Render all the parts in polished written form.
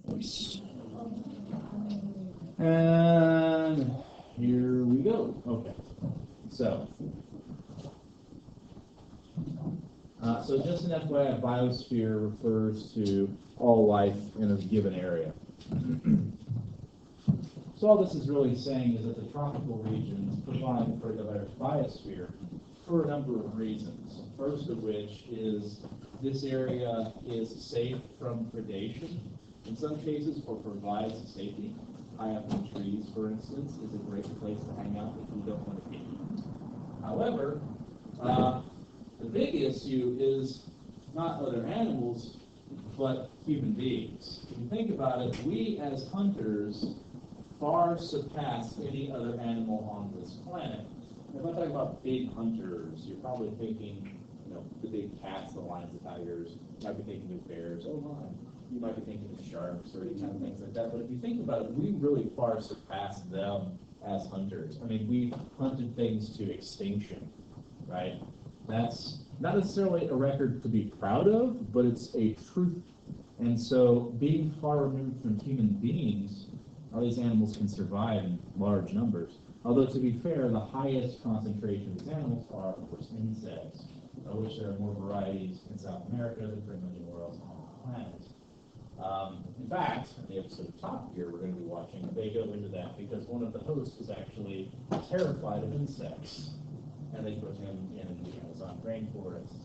Nice. And here we go. Okay. So just an FYI, biosphere refers to all life in a given area. So all this is really saying is that the tropical regions provide for the biosphere for a number of reasons. First of which is this area is safe from predation. In some cases, or provides safety. High up in trees, for instance, is a great place to hang out if you don't want to be eaten. However, the big issue is not other animals, but human beings. If you think about it, we as hunters far surpass any other animal on this planet. If I talk about big hunters, you're probably thinking, the big cats, the lions, the tigers. You might be thinking of bears. Oh my. You might be thinking of sharks or any kind of things like that. But if you think about it, we really far surpass them as hunters. I mean, we've hunted things to extinction, right? That's not necessarily a record to be proud of, but it's a truth. And so being far removed from human beings, all these animals can survive in large numbers. Although, to be fair, the highest concentration of these animals are, of course, insects, of which there are more varieties in South America than pretty much anywhere else on the planet. In fact, in the episode of Top Gear we're going to be watching, they go into that because one of the hosts is actually terrified of insects. And they put him in the Amazon rainforest.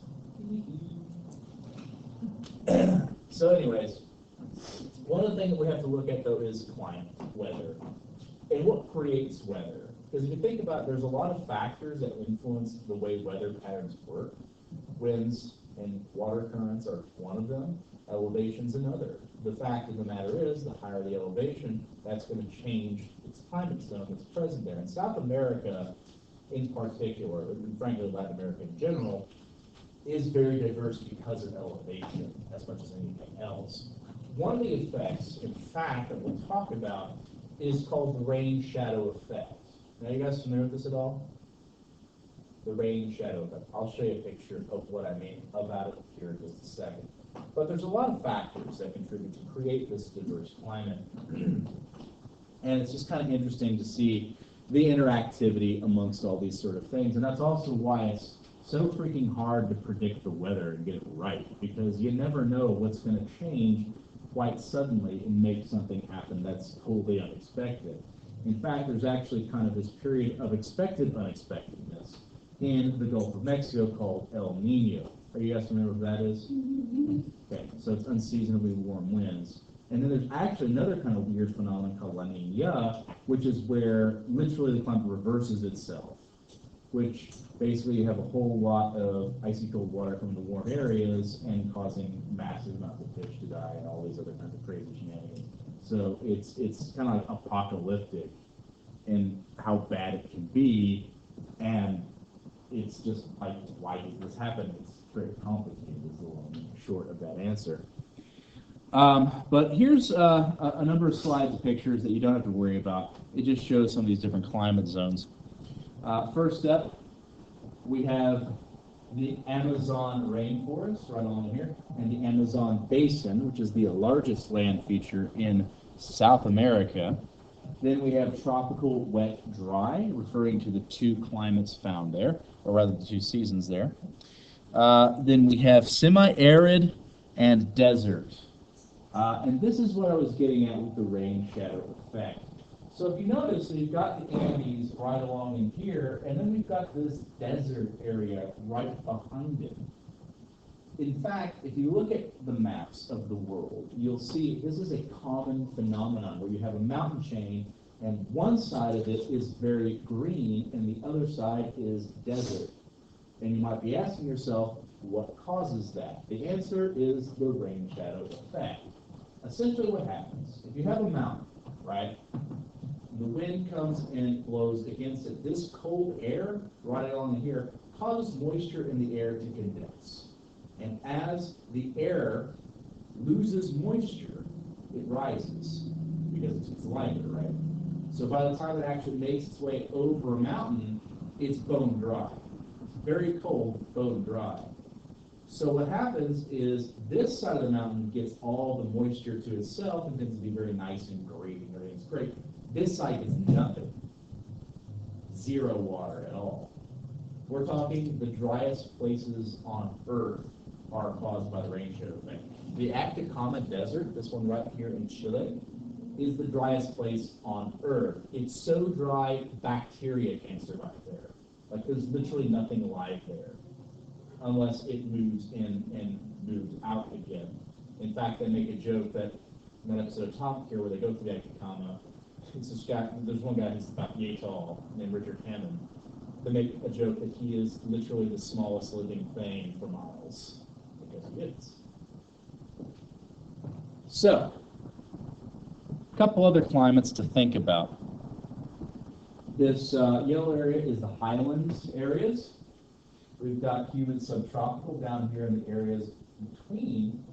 So anyways, one of the things that we have to look at, though, is climate, weather. And what creates weather? Because if you think about it, there's a lot of factors that influence the way weather patterns work. Winds and water currents are one of them. Elevation's another. The fact of the matter is, the higher the elevation, that's going to change its climate zone that's present there. In South America, in particular, and frankly Latin America in general, is very diverse because of elevation as much as anything else. One of the effects, in fact, that we'll talk about is called the rain shadow effect. Now, you guys familiar with this at all? The rain shadow effect. I'll show you a picture of what I mean about it here in just a second. But there's a lot of factors that contribute to create this diverse climate. And it's just kind of interesting to see the interactivity amongst all these sort of things. And that's also why it's so freaking hard to predict the weather and get it right, because you never know what's going to change quite suddenly and make something happen that's totally unexpected. In fact, there's actually kind of this period of expected unexpectedness in the Gulf of Mexico called El Nino. Are you guys familiar with what that is? Okay, so it's unseasonably warm winds. And then there's actually another kind of weird phenomenon called La Nina, which is where literally the climate reverses itself, which basically you have a whole lot of icy cold water from the warm areas and causing massive amounts of fish to die and all these other kinds of crazy shenanigans. So it's kind of like apocalyptic in how bad it can be, and it's just like, why does this happen? It's very complicated, is the long short of that answer. But here's a number of slides, pictures that you don't have to worry about. It just shows some of these different climate zones. First up, we have the Amazon rainforest right along here, and the Amazon basin, which is the largest land feature in South America. Then we have tropical wet dry, referring to the two climates found there, or rather the two seasons there. Then we have semi-arid and desert. And this is what I was getting at with the rain shadow effect. So if you notice, we've got the Andes right along in here, and then we've got this desert area right behind it. In fact, if you look at the maps of the world, you'll see this is a common phenomenon where you have a mountain chain, and one side of it is very green, and the other side is desert. And you might be asking yourself, what causes that? The answer is the rain shadow effect. Essentially what happens, if you have a mountain, right, the wind comes and blows against it. This cold air right along here causes moisture in the air to condense. And as the air loses moisture, it rises because it's lighter, right? So by the time it actually makes its way over a mountain, it's bone dry. It's very cold, bone dry. So what happens is this side of the mountain gets all the moisture to itself and tends to be very nice and great, and everything's great. This side gets nothing. Zero water at all. We're talking the driest places on Earth are caused by the rain shadow thing. The Atacama Desert, this one right here in Chile, is the driest place on Earth. It's so dry, bacteria can't survive there. Like, there's literally nothing alive there, unless it moves in and moves out again. In fact, they make a joke that in that episode of Top Gear where they go through the Atacama, there's one guy who's about yay tall named Richard Hammond. They make a joke that he is literally the smallest living thing for miles, because he is. So, a couple other climates to think about. This yellow area is the highlands areas. We've got humid subtropical down here in the areas between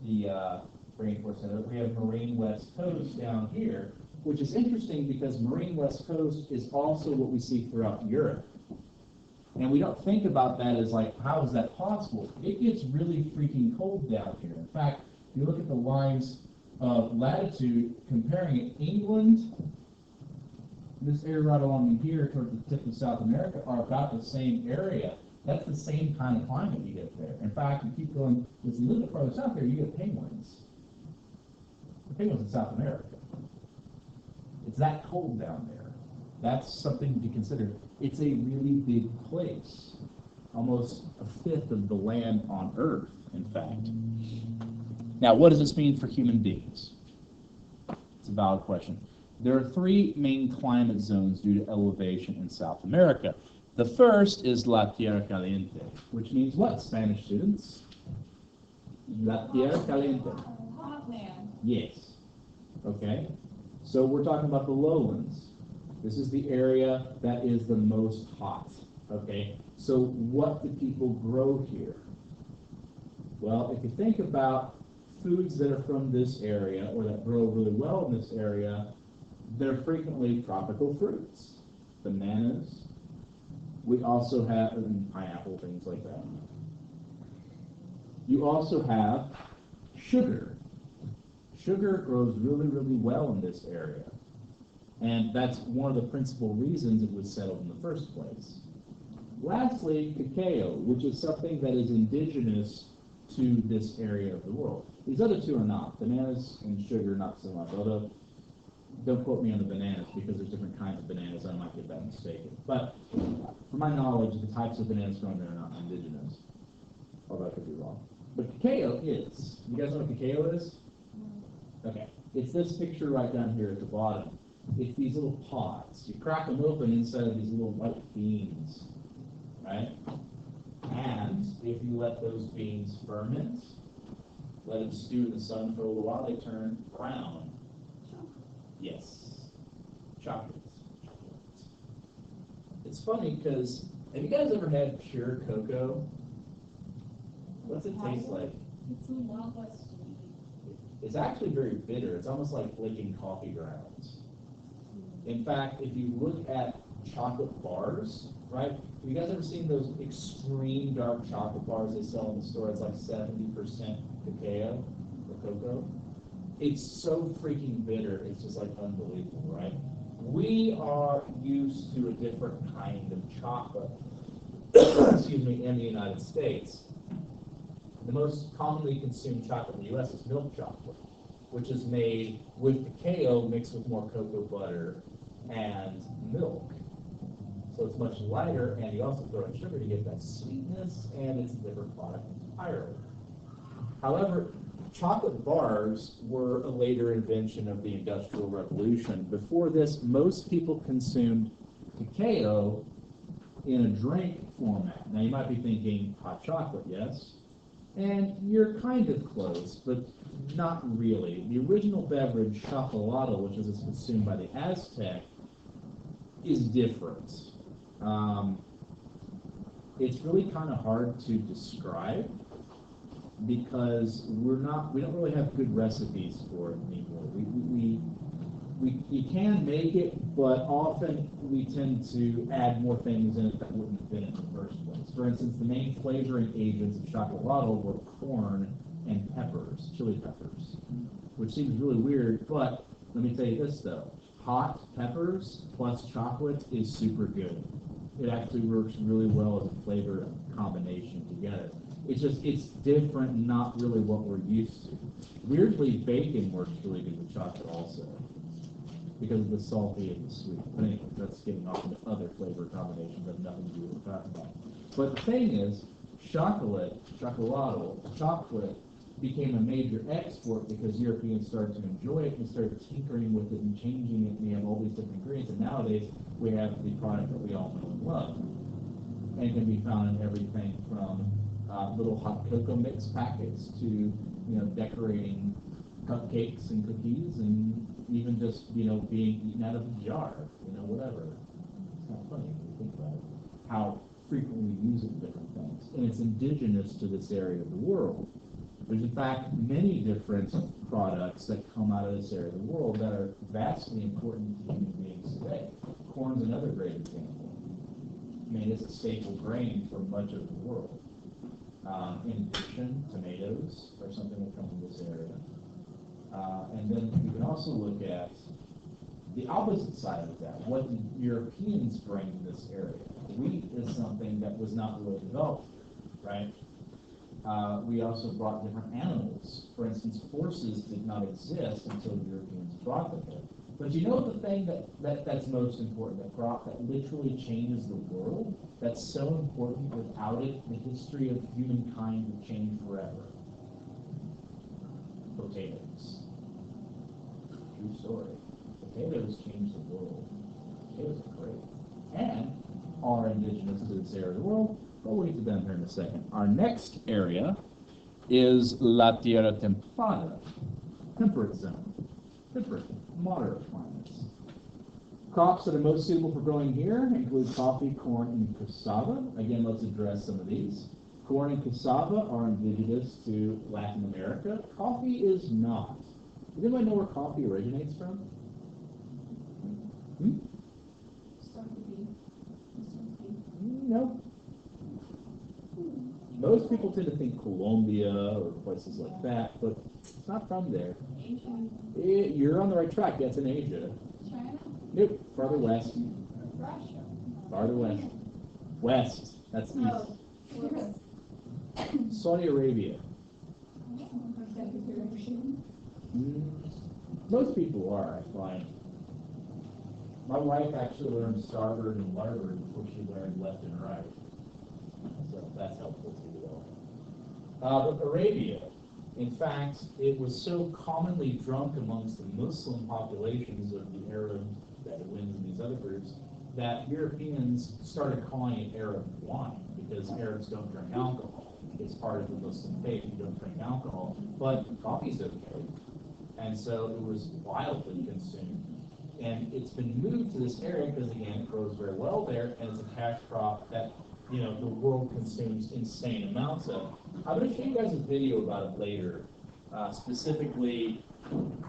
the rainforest center. We have marine west coast down here, which is interesting because marine west coast is also what we see throughout Europe. And we don't think about that as like, how is that possible? It gets really freaking cold down here. In fact, if you look at the lines of latitude, comparing it, England, this area right along here towards the tip of South America are about the same area. That's the same kind of climate you get there. In fact, you keep going, as you live farther south there, you get penguins. The penguins in South America. It's that cold down there. That's something to consider. It's a really big place. Almost a fifth of the land on Earth, in fact. Now, what does this mean for human beings? It's a valid question. There are three main climate zones due to elevation in South America. The first is La Tierra Caliente, which means what, Spanish students? La Tierra Caliente. Hot land. Yes. Okay. So we're talking about the lowlands. This is the area that is the most hot. Okay. So what do people grow here? Well, if you think about foods that are from this area or that grow really well in this area, they're frequently tropical fruits. Bananas. We also have pineapple, things like that. You also have sugar. Sugar grows really, really well in this area. And that's one of the principal reasons it was settled in the first place. Lastly, cacao, which is something that is indigenous to this area of the world. These other two are not. Bananas and sugar, not so much. Although, don't quote me on the bananas because there's different kinds of bananas. I might get that mistaken. But from my knowledge, the types of bananas grown there are not indigenous. Although I could be wrong. But cacao is. You guys know what cacao is? Okay. It's this picture right down here at the bottom. It's these little pods. You crack them open inside of these little white beans. Right? And if you let those beans ferment, let them stew in the sun for a little while, they turn brown. Yes. Chocolates. It's funny because, have you guys ever had pure cocoa? What's it taste like? It's a lot less sweet. It's actually very bitter. It's almost like licking coffee grounds. In fact, if you look at chocolate bars, right? Have you guys ever seen those extreme dark chocolate bars they sell in the store? It's like 70% cacao or cocoa. It's so freaking bitter, it's just like unbelievable, right? We are used to a different kind of chocolate, excuse me, in the United States. The most commonly consumed chocolate in the U.S. is milk chocolate, which is made with cacao mixed with more cocoa butter and milk. So it's much lighter, and you also throw in sugar to get that sweetness, and it's a different product entirely. However, chocolate bars were a later invention of the Industrial Revolution. Before this, most people consumed cacao in a drink format. Now, you might be thinking hot chocolate, yes? And you're kind of close, but not really. The original beverage, chocolate, which is consumed by the Aztec, is different. It's really kind of hard to describe because we don't really have good recipes for it anymore. We You can make it, but often we tend to add more things in it that wouldn't have been in the first place. For instance, the main flavoring agents of chocolate were corn and peppers, chili peppers, which seems really weird, but let me tell you this though. Hot peppers plus chocolate is super good. It actually works really well as a flavor combination together. It's different, not really what we're used to. Weirdly, bacon works really good with chocolate also, because of the salty and the sweet. But anyway, that's getting off into other flavor combinations that have nothing to do with what we're talking about. But the thing is, chocolate became a major export because Europeans started to enjoy it and started tinkering with it and changing it, and we have all these different ingredients, and nowadays we have the product that we all know and love. And can be found in everything from little hot cocoa mix packets to, decorating cupcakes and cookies, and even just, being eaten out of a jar, whatever. It's kind of funny when you think about it, how frequently we use it in different things. And it's indigenous to this area of the world. There's in fact many different products that come out of this area of the world that are vastly important to human beings today. Corn's another great example. I mean, it's a staple grain for much of the world. In addition, tomatoes are something that comes from this area. And then we can also look at the opposite side of that, what the Europeans bring to this area. Wheat is something that was not really developed, right? We also brought different animals. For instance, horses did not exist until the Europeans brought them here. But you know the thing that's most important, that literally changes the world, that's so important, without it, the history of humankind would change forever? Potatoes. True story. Potatoes change the world. Potatoes are great. And are indigenous to this area of the world, but we'll get to them here in a second. Our next area is La Tierra Templada, temperate zone. Temperate, moderate climates. Crops that are most suitable for growing here include coffee, corn, and cassava. Again, let's address some of these. Corn and cassava are indigenous to Latin America. Coffee is not. Does anybody know where coffee originates from? No. Most people tend to think Colombia or places like that, but it's not from there. You're on the right track. That's in Asia. China? Nope. Farther west. Russia? Farther west. West. That's east. Oh. Saudi Arabia. Most people are, I find. My wife actually learned starboard and larboard before she learned left and right. So that's helpful too, though. But Arabia, in fact, it was so commonly drunk amongst the Muslim populations of the Arab Bedouins and these other groups that Europeans started calling it Arab wine, because Arabs don't drink alcohol. It's part of the Muslim faith, you don't drink alcohol, but coffee's okay. And so it was wildly consumed. And it's been moved to this area because, again, it grows very well there, and it's a cash crop that, the world consumes insane amounts of. I'm going to show you guys a video about it later, specifically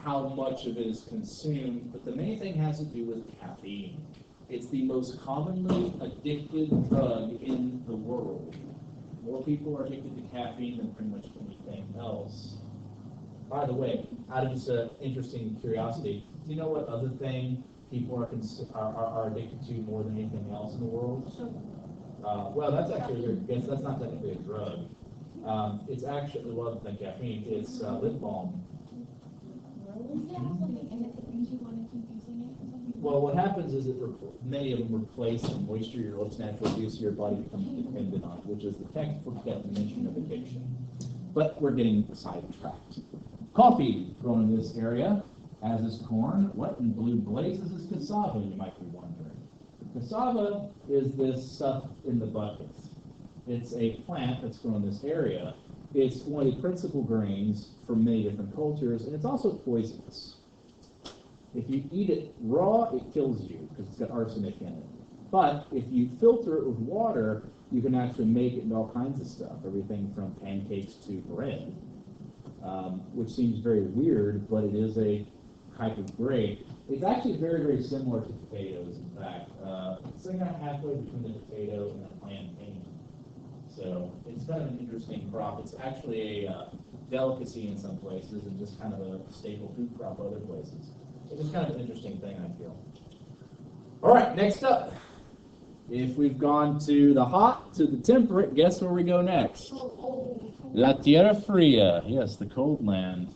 how much of it is consumed, but the main thing has to do with caffeine. It's the most commonly addicted drug in the world. More people are addicted to caffeine than pretty much anything else. By the way, out of just interesting curiosity, do you know what other thing people are addicted to more than anything else in the world? Well, that's actually, that's not technically a drug. It's actually, well, other than caffeine, it's lip balm. Does it have something in it that makes you want to keep using it or something? Well, what happens is many of them replace the moisture your lips naturally use, so your body becomes dependent on, which is the textbook definition of addiction. But we're getting sidetracked. Coffee grown in this area, as is corn. What in blue blazes is cassava, you might be wondering. Cassava is this stuff in the buckets. It's a plant that's grown in this area. It's one of the principal grains for many different cultures, and it's also poisonous. If you eat it raw, it kills you because it's got arsenic in it. But if you filter it with water, you can actually make it into all kinds of stuff, everything from pancakes to bread, which seems very weird, but it is a type of grade. It's actually very, very similar to potatoes, in fact. It's like kind of halfway between the potato and the plantain. So it's kind of an interesting crop. It's actually a delicacy in some places and just kind of a staple food crop other places. It's just kind of an interesting thing, I feel. All right, next up. If we've gone to the hot, to the temperate, guess where we go next? La Tierra Fria. Yes, the cold land.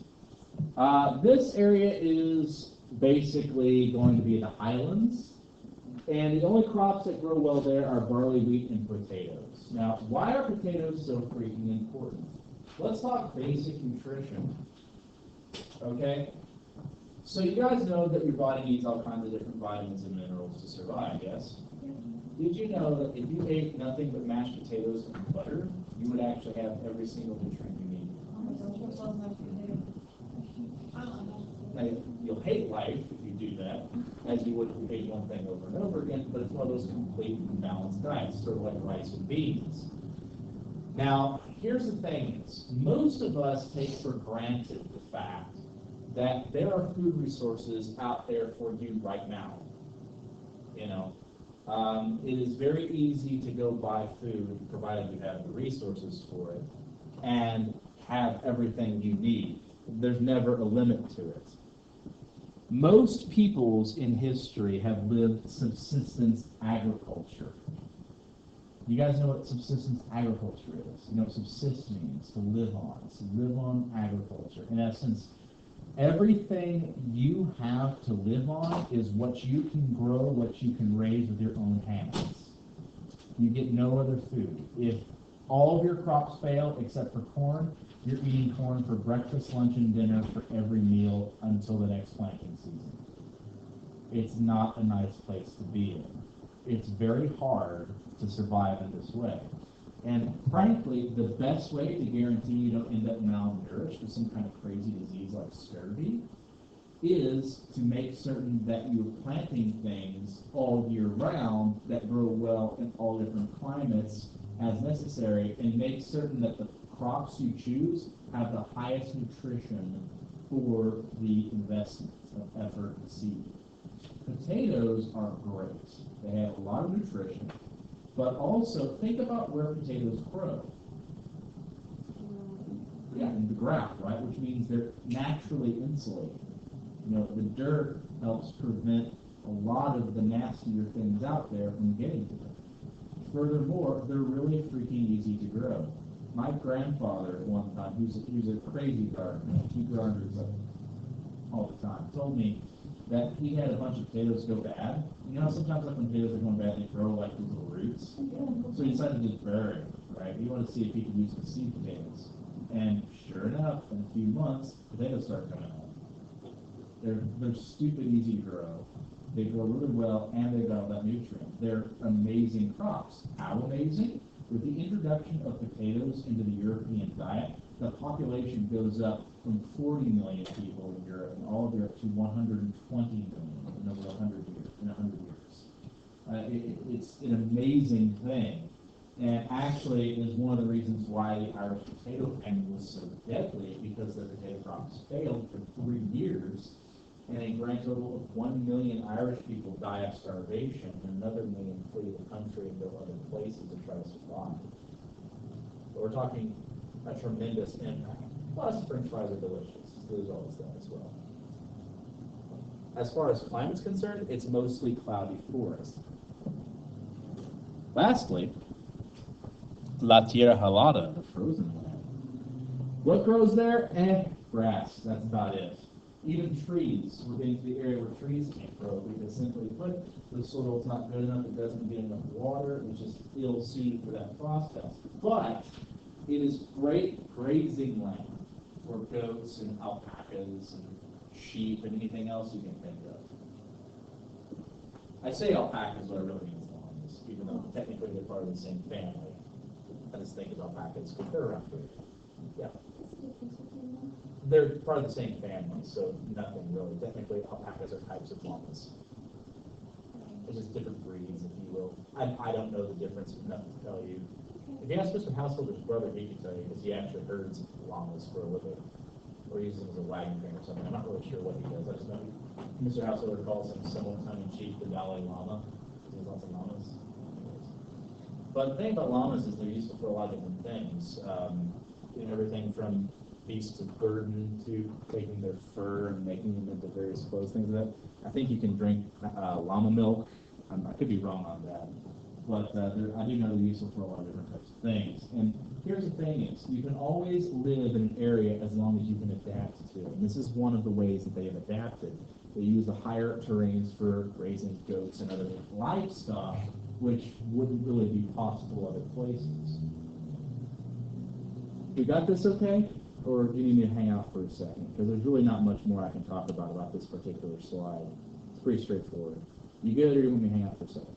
This area is basically going to be the highlands. And the only crops that grow well there are barley, wheat, and potatoes. Now, why are potatoes so freaking important? Let's talk basic nutrition. Okay? So you guys know that your body needs all kinds of different vitamins and minerals to survive, yes? Did you know that if you ate nothing but mashed potatoes and butter, you would actually have every single nutrient you need? Now, you'll hate life if you do that, as you would if you ate one thing over and over again, but it's one of those complete and balanced diets, sort of like rice and beans. Now, here's the thing is, most of us take for granted the fact that there are food resources out there for you right now. You know, it is very easy to go buy food, provided you have the resources for it, and have everything you need. There's never a limit to it. Most peoples in history have lived subsistence agriculture. You guys know what subsistence agriculture is? You know what subsist means, to live on. It's to live on agriculture. In essence, everything you have to live on is what you can grow, what you can raise with your own hands. You get no other food. If all of your crops fail except for corn, you're eating corn for breakfast, lunch, and dinner for every meal until the next planting season. It's not a nice place to be in. It's very hard to survive in this way. And frankly, the best way to guarantee you don't end up malnourished with some kind of crazy disease like scurvy is to make certain that you're planting things all year round that grow well in all different climates as necessary, and make certain that the crops you choose have the highest nutrition for the investment of effort and seed. Potatoes are great. They have a lot of nutrition, but also think about where potatoes grow. Yeah, in the ground, right? Which means they're naturally insulated. You know, the dirt helps prevent a lot of the nastier things out there from getting to them. Furthermore, they're really freaking easy to grow. My grandfather at one time, he was a crazy gardener. He gardened all the time. Told me that he had a bunch of potatoes go bad. You know, sometimes like when potatoes are going bad, they grow like these little roots. So he decided to just bury them, right? He wanted to see if he could use the seed potatoes. And sure enough, in a few months, potatoes start coming out. They're stupid easy to grow. They grow really well, and they've got all that nutrient. They're amazing crops. How amazing? With the introduction of potatoes into the European diet, the population goes up from 40 million people in Europe, and all of Europe, to 120 million in over 100 years. It's an amazing thing, and actually is one of the reasons why the Irish potato famine was so deadly, because the potato crops failed for 3 years. And a grand total of 1 million Irish people die of starvation, and another million flee the country and go other places to try to survive. But we're talking a tremendous impact. Plus, French fries are delicious. There's always that as well. As far as climate's concerned, it's mostly cloudy forest. Lastly, La Tierra Helada, the frozen land. What grows there? Grass. That's about it. Even trees, we're getting to the area where trees can't grow because simply put, the soil's not good enough, it doesn't get enough water, it's just ill-suited for that process. But it is great grazing land for goats and alpacas and sheep and anything else you can think of. I say alpacas, but I really mean llamas, even though technically they're part of the same family. I just think of alpacas because they're around here. Yeah. They're part of the same family, so nothing really. Technically, alpacas are types of llamas. They're just different breeds, if you will. I don't know the difference, enough to tell you. If you ask Mr. Householder's brother, he can tell you, because he actually herds llamas for a living, or uses them as a wagon train or something. I'm not really sure what he does. I just know he Mr. Householder calls him somewhat tongue-in-cheek the Dalai Lama. There's lots of llamas. But the thing about llamas is they're useful for a lot of different things. Everything from beasts of burden to taking their fur and making them into various clothes, things like that. I think you can drink llama milk. I could be wrong on that. But I do know they're useful for a lot of different types of things. And here's the thing is, you can always live in an area as long as you can adapt to it. And this is one of the ways that they have adapted. They use the higher terrains for grazing goats and other livestock, which wouldn't really be possible other places. You got this okay? Or do you need me to hang out for a second? Because there's really not much more I can talk about this particular slide. It's pretty straightforward. You good, or you want me to hang out for a second?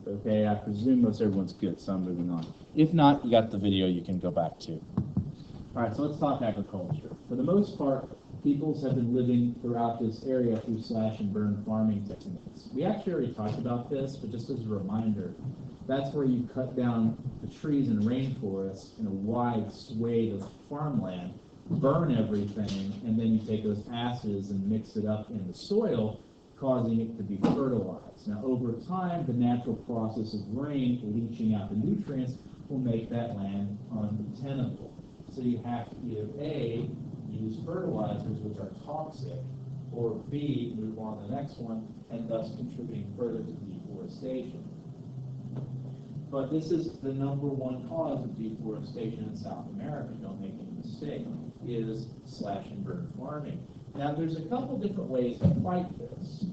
Okay, I presume most everyone's good, so I'm moving on. If not, you got the video you can go back to. All right, so let's talk agriculture. For the most part, peoples have been living throughout this area through slash and burn farming techniques. We actually already talked about this, but just as a reminder, that's where you cut down the trees and rainforests in a wide swathe of farmland, burn everything, and then you take those ashes and mix it up in the soil, causing it to be fertilized. Now, over time, the natural process of rain leaching out the nutrients will make that land untenable. So you have to either A, use fertilizers, which are toxic, or B, move on to the next one, and thus contributing further to deforestation. But this is the number one cause of deforestation in South America, don't make any mistake, is slash and burn farming. Now, there's a couple different ways to fight this.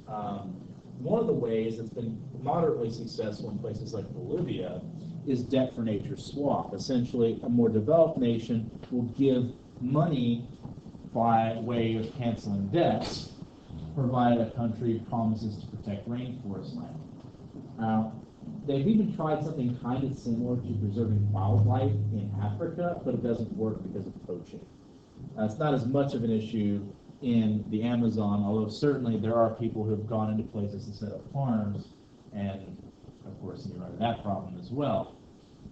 One of the ways that's been moderately successful in places like Bolivia is debt for nature swap. Essentially, a more developed nation will give money by way of canceling debts, provided a country promises to protect rainforest land. They've even tried something kind of similar to preserving wildlife in Africa, but it doesn't work because of poaching. It's not as much of an issue in the Amazon, although certainly there are people who have gone into places to set up farms, and of course you run into that problem as well.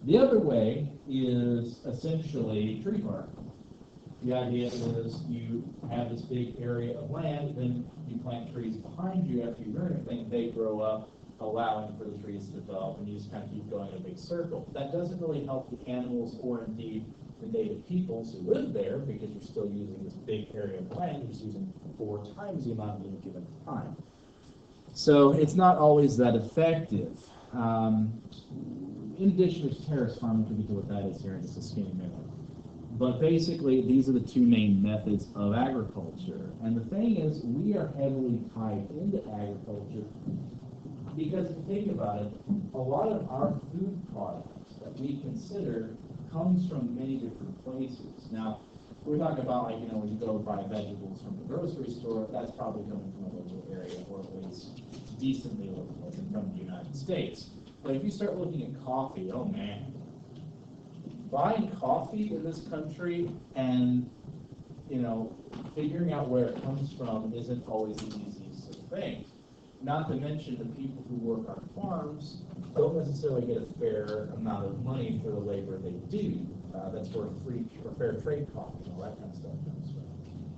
The other way is essentially tree farming. The idea is you have this big area of land, then you plant trees behind you after you burn everything, they grow up, allowing for the trees to develop, and you just kind of keep going in a big circle. That doesn't really help the animals or indeed the native peoples who live there, because you're still using this big area of land, you're just using 4 times the amount at any given time. So it's not always that effective. In addition to terrace farming, we'll get to what that is here in just a skinny minute. But basically, these are the 2 main methods of agriculture. And the thing is, we are heavily tied into agriculture because if you think about it, a lot of our food products that we consider comes from many different places. Now, we're talking about, like, when you go buy vegetables from the grocery store, that's probably coming from a local area, or at least decently local, and from the United States. But if you start looking at coffee, oh man, buying coffee in this country and, figuring out where it comes from isn't always the easiest of things. Not to mention the people who work on farms don't necessarily get a fair amount of money for the labor they do. That's where free or fair trade costs and all that kind of stuff comes from.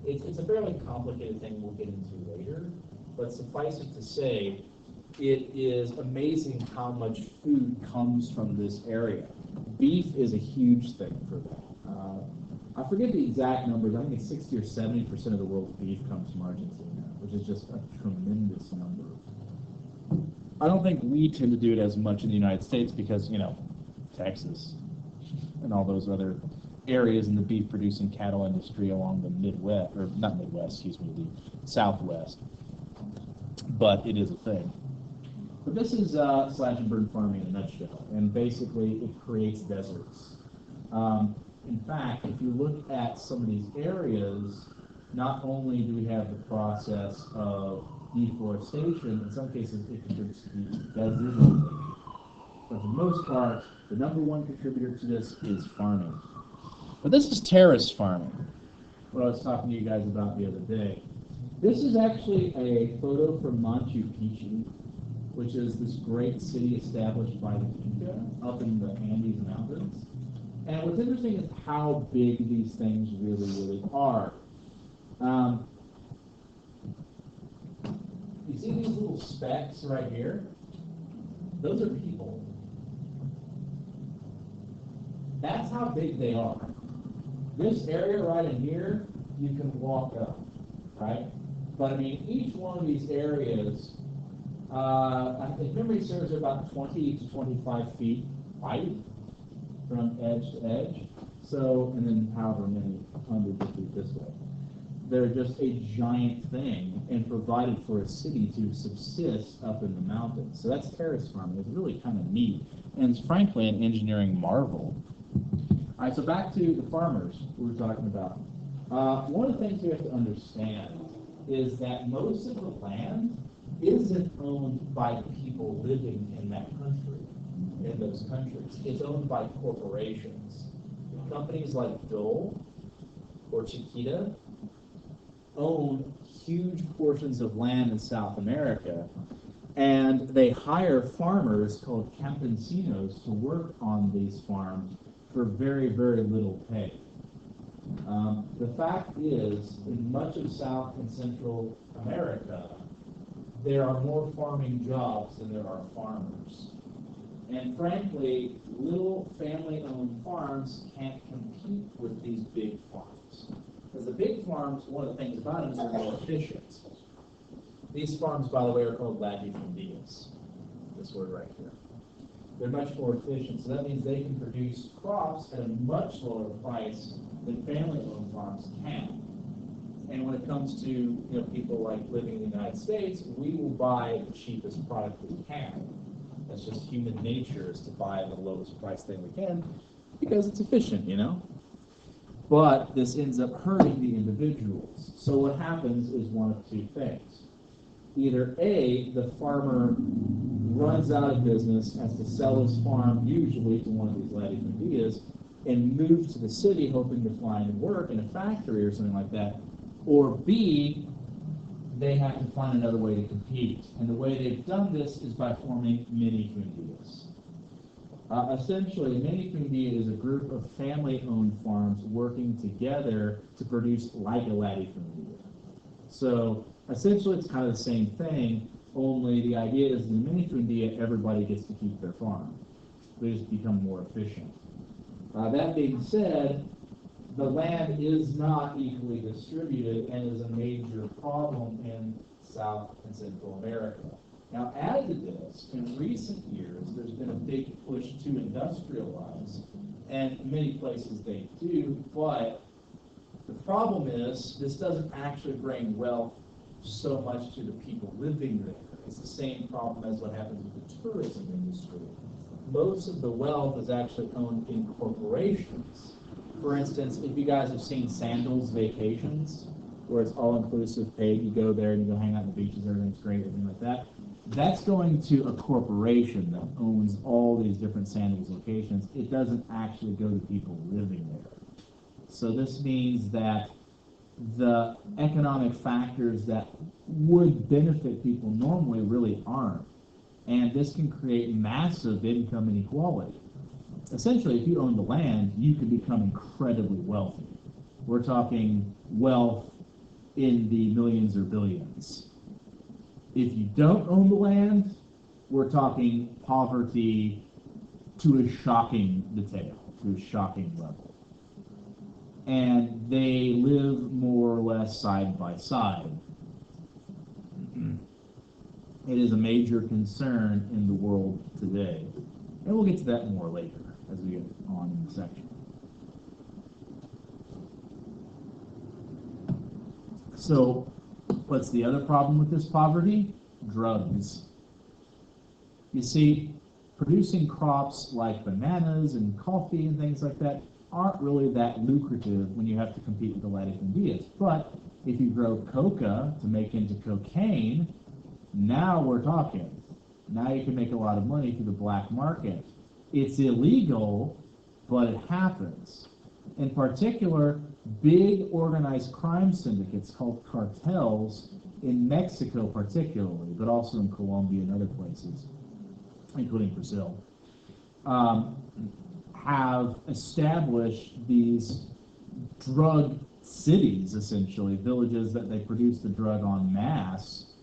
It's a fairly complicated thing we'll get into later, but suffice it to say, it is amazing how much food comes from this area. Beef is a huge thing for them. I forget the exact numbers. I think it's 60 or 70% of the world's beef comes from Argentina, which is just a tremendous number. I don't think we tend to do it as much in the United States because, Texas and all those other areas in the beef producing cattle industry along the Midwest, or not Midwest, excuse me, the Southwest. But it is a thing. But this is slash and burn farming in a nutshell, and basically it creates deserts. In fact, if you look at some of these areas, not only do we have the process of deforestation, in some cases it contributes to desertification. But for the most part, the number one contributor to this is farming. But this is terrace farming, what I was talking to you guys about the other day. This is actually a photo from Machu Picchu, which is this great city established by the Inca up in the Andes Mountains. And what's interesting is how big these things really, really are. little specks right here, those are people. That's how big they are. This area right in here, you can walk up, right? But I mean, each one of these areas, if memory serves, are about 20 to 25 feet wide from edge to edge. So, and then however many hundreds of feet this way. They're just a giant thing and provided for a city to subsist up in the mountains. So that's terrace farming. It's really kind of neat. And it's frankly an engineering marvel. All right, so back to the farmers we were talking about. One of the things we have to understand is that most of the land isn't owned by the people living in that country, in those countries. It's owned by corporations. Companies like Dole or Chiquita own huge portions of land in South America, and they hire farmers called campesinos to work on these farms for very, very little pay. The fact is, in much of South and Central America, there are more farming jobs than there are farmers. And frankly, little family-owned farms can't compete with these big farms. Because the big farms, one of the things about them is they're more efficient. These farms, by the way, are called latifundias. This word right here. They're much more efficient, so that means they can produce crops at a much lower price than family-owned farms can. And when it comes to people like living in the United States, we will buy the cheapest product we can. That's just human nature, is to buy the lowest price thing we can because it's efficient, But this ends up hurting the individuals. So what happens is one of two things. Either A, the farmer runs out of business, has to sell his farm, usually to one of these latifundias, and move to the city hoping to find work in a factory or something like that. Or B, they have to find another way to compete. And the way they've done this is by forming minifundias. Essentially, a minifundia is a group of family-owned farms working together to produce like a latifundia. So essentially, it's kind of the same thing, only the idea is in the minifundia, everybody gets to keep their farm. They just become more efficient. That being said, the land is not equally distributed and is a major problem in South and Central America. Now, add to this, in recent years, there's been a big push to industrialize, and in many places they do, but the problem is this doesn't actually bring wealth so much to the people living there. It's the same problem as what happens with the tourism industry. Most of the wealth is actually owned in corporations. For instance, if you guys have seen Sandals Vacations, where it's all-inclusive paid, you go there and you go hang out on the beaches, everything's great, everything like that, that's going to a corporation that owns all these different Sandals locations. It doesn't actually go to people living there. So this means that the economic factors that would benefit people normally really aren't. And this can create massive income inequality. Essentially, if you own the land, you can become incredibly wealthy. We're talking wealth in the millions or billions. If you don't own the land, we're talking poverty to a shocking detail, to a shocking level. And they live more or less side by side. It is a major concern in the world today. And we'll get to that more later as we get on in the section. So, what's the other problem with this poverty? Drugs. You see, producing crops like bananas and coffee and things like that aren't really that lucrative when you have to compete with the latifundias. But if you grow coca to make into cocaine, now we're talking. Now you can make a lot of money through the black market. It's illegal, but it happens. In particular, big organized crime syndicates called cartels in Mexico particularly, but also in Colombia and other places, including Brazil, have established these drug cities, essentially, villages that they produce the drug en masse,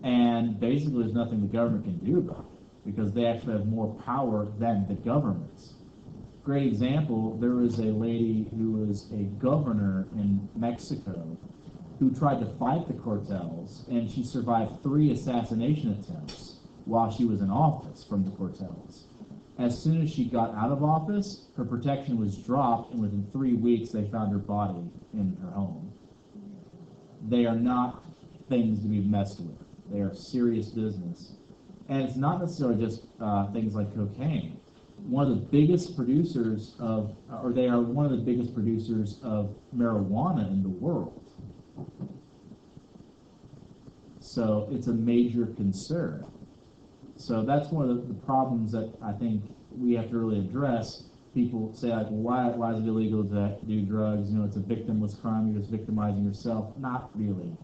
And basically, there's nothing the government can do about it because they actually have more power than the governments. Great example, there was a lady who was a governor in Mexico who tried to fight the cartels, and she survived 3 assassination attempts while she was in office from the cartels. As soon as she got out of office, her protection was dropped, and within 3 weeks, they found her body in her home. They are not things to be messed with. They are serious business. And it's not necessarily just things like cocaine. One of the biggest producers of, or they are one of the biggest producers of marijuana in the world. So it's a major concern. So that's one of the problems that I think we have to really address. People say, like, well, why is it illegal to do drugs? You know, it's a victimless crime. You're just victimizing yourself. Not really.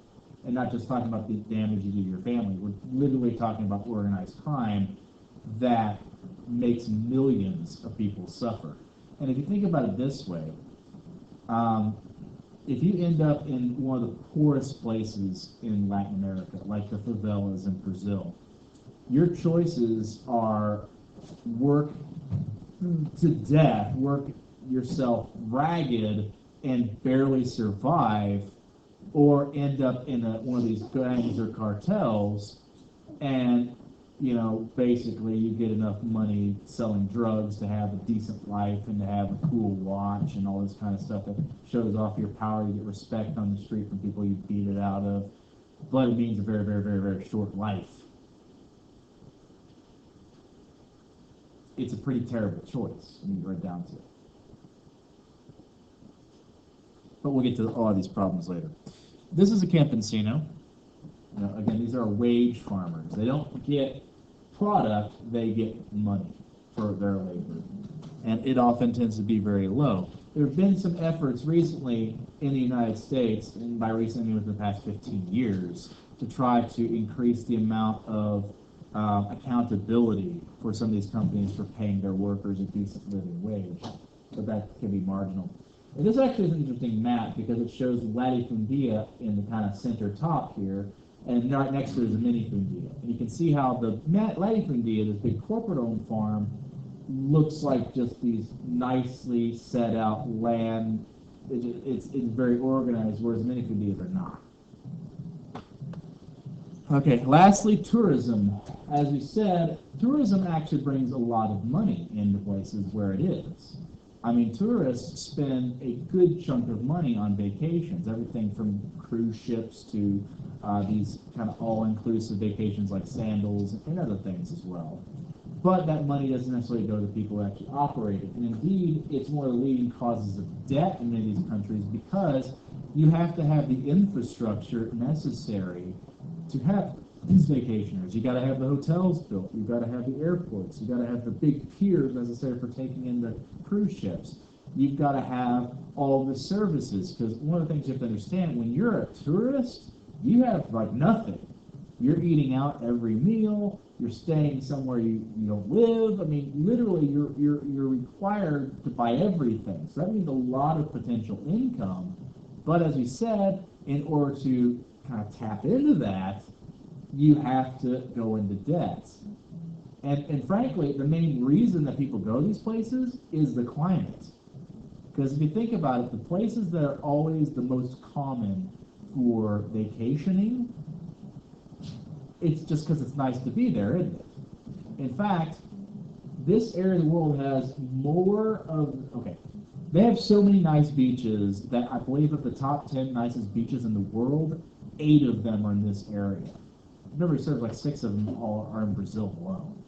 And not just talking about the damage you do to your family. We're literally talking about organized crime that makes millions of people suffer. And if you think about it this way, if you end up in one of the poorest places in Latin America, like the favelas in Brazil, your choices are work to death, work yourself ragged and barely survive, or end up in one of these gangs or cartels, and basically you get enough money selling drugs to have a decent life and to have a cool watch and all this kind of stuff that shows off your power. You get respect on the street from people you beat it out of, but it means a very, very, very, very short life. It's a pretty terrible choice when you get right down to it. But we'll get to all of these problems later. This is a campesino. Again, these are wage farmers. They don't get product, they get money for their labor. And it often tends to be very low. There have been some efforts recently in the United States, and by recently within the past 15 years, to try to increase the amount of accountability for some of these companies for paying their workers a decent living wage. But that can be marginal. And this actually is an interesting map because it shows latifundia in the kind of center top here, and right next to it is a minifundia. And you can see how the latifundia, this big corporate-owned farm, looks like just these nicely set out land. It's very organized, whereas minifundias are not. Okay, lastly, tourism. As we said, tourism actually brings a lot of money into places where it is. I mean, tourists spend a good chunk of money on vacations, everything from cruise ships to these kind of all-inclusive vacations like sandals and other things as well. But that money doesn't necessarily go to people who actually operate it. And indeed, it's one of the leading causes of debt in many of these countries because you have to have the infrastructure necessary to have these vacationers. You got to have the hotels built. You got to have the airports. You got to have the big piers necessary for taking in the cruise ships. You've got to have all the services, because one of the things you have to understand, when you're a tourist, you have like nothing. You're eating out every meal. You're staying somewhere you don't live. I mean, literally, you're required to buy everything. So that means a lot of potential income. But as we said, in order to kind of tap into that, you have to go into debt. And frankly, the main reason that people go to these places is the climate. Because if you think about it, the places that are always the most common for vacationing, it's just because it's nice to be there, isn't it? In fact, this area of the world has more of, they have so many nice beaches that I believe of the top 10 nicest beaches in the world, 8 of them are in this area. I've never served like 6 of them all are in Brazil alone.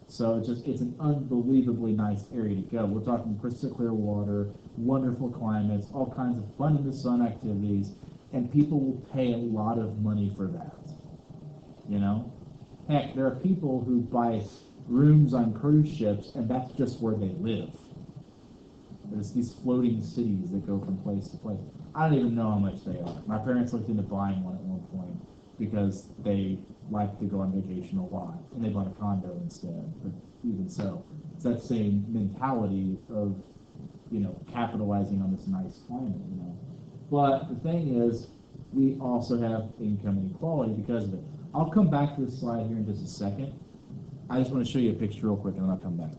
So it's an unbelievably nice area to go. We're talking crystal clear water, wonderful climates, all kinds of fun in the sun activities, and people will pay a lot of money for that. Heck, there are people who buy rooms on cruise ships, and that's just where they live. There's these floating cities that go from place to place. I don't even know how much they are. My parents looked into buying one at one point because they like to go on vacation a lot, and they bought a condo instead. But even so, it's that same mentality of, capitalizing on this nice climate. But the thing is, we also have income inequality because of it. I'll come back to this slide here in just a second. I just want to show you a picture real quick and then I'll come back.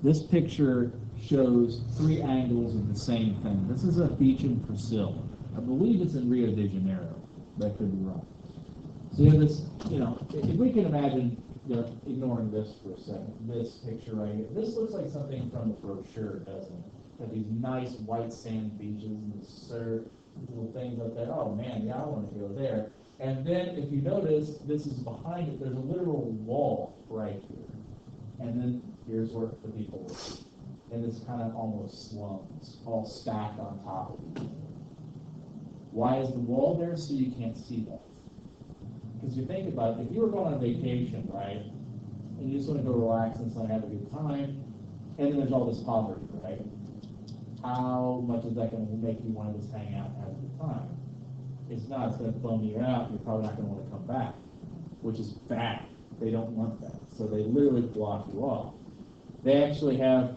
This picture shows 3 angles of the same thing. This is a beach in Brazil. I believe it's in Rio de Janeiro. That could be wrong. So you have this, you know, if we can imagine, you know, ignoring this for a second, this picture right here. This looks like something from the brochure, doesn't it? Got these nice white sand beaches and the surf, little things like that. Oh man, yeah, I want to go there. And then if you notice, this is behind it, there's a literal wall right here. And then here's where the people live. And it's kind of almost slums, all stacked on top of each other. Why is the wall there? So you can't see that. Because you think about it, if you were going on vacation, right, and you just want to go relax and have a good time, and then there's all this poverty, right? How much is that going to make you want to just hang out and have a good time? It's not. It's going to bum you out. You're probably not going to want to come back, which is bad. They don't want that. So they literally block you off. They actually have,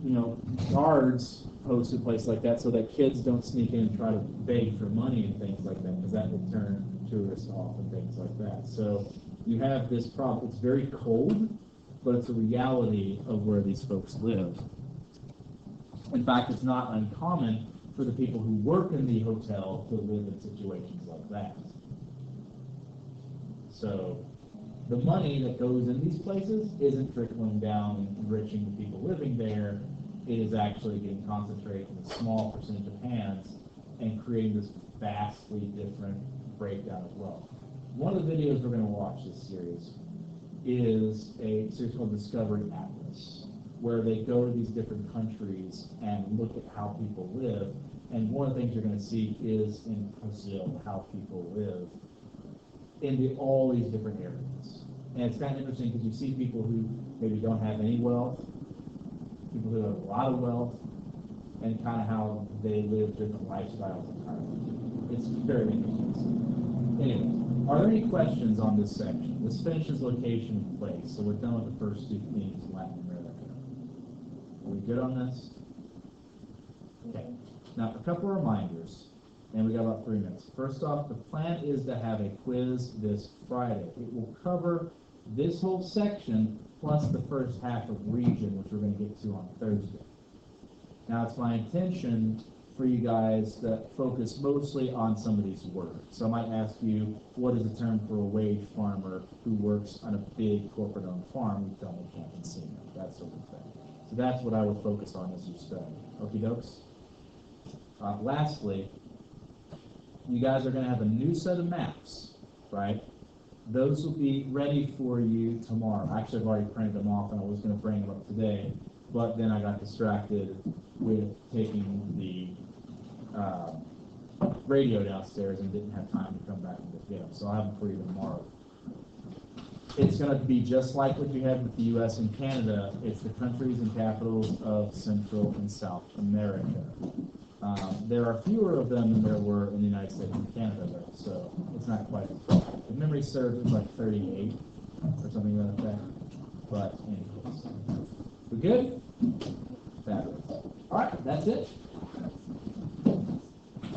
you know, guards posted places like that so that kids don't sneak in and try to beg for money and things like that, because that would turn tourists off and things like that. So you have this problem. It's very cold, but it's a reality of where these folks live. In fact, it's not uncommon for the people who work in the hotel to live in situations like that. So the money that goes in these places isn't trickling down and enriching the people living there. It is actually getting concentrated in a small percentage of hands and creating this vastly different breakdown of wealth. One of the videos we're going to watch this series is a series called Discovery Atlas, where they go to these different countries and look at how people live. And one of the things you're going to see is in Brazil, how people live in all these different areas. And it's kind of interesting because you see people who maybe don't have any wealth, people who have a lot of wealth, and kind of how they live different lifestyles entirely. It's very interesting. Anyway, are there any questions on this section? This finishes location and place, so we're done with the first 2 themes, Latin America. Are we good on this? Okay. Now, a couple of reminders, and we got about 3 minutes. First off, the plan is to have a quiz this Friday. It will cover this whole section plus the first half of region, which we're going to get to on Thursday. Now, it's my intention for you guys to focus mostly on some of these words. So I might ask you, what is the term for a wage farmer who works on a big corporate-owned farm? You tell me campesino, that sort of thing. So that's what I would focus on as you study. Okie dokes? Lastly, you guys are going to have a new set of maps, right? Those will be ready for you tomorrow. Actually, I've already printed them off, and I was going to bring them up today, but then I got distracted with taking the radio downstairs and didn't have time to come back and get them. So I'll have them for you tomorrow. It's going to be just like what you had with the U.S. and Canada. It's the countries and capitals of Central and South America. There are fewer of them than there were in the United States and Canada, though, so it's not quite as bad. If memory serves, it was like 38 or something like that. But anyways, we good? Fabulous. All right, that's it.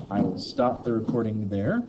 I will stop the recording there.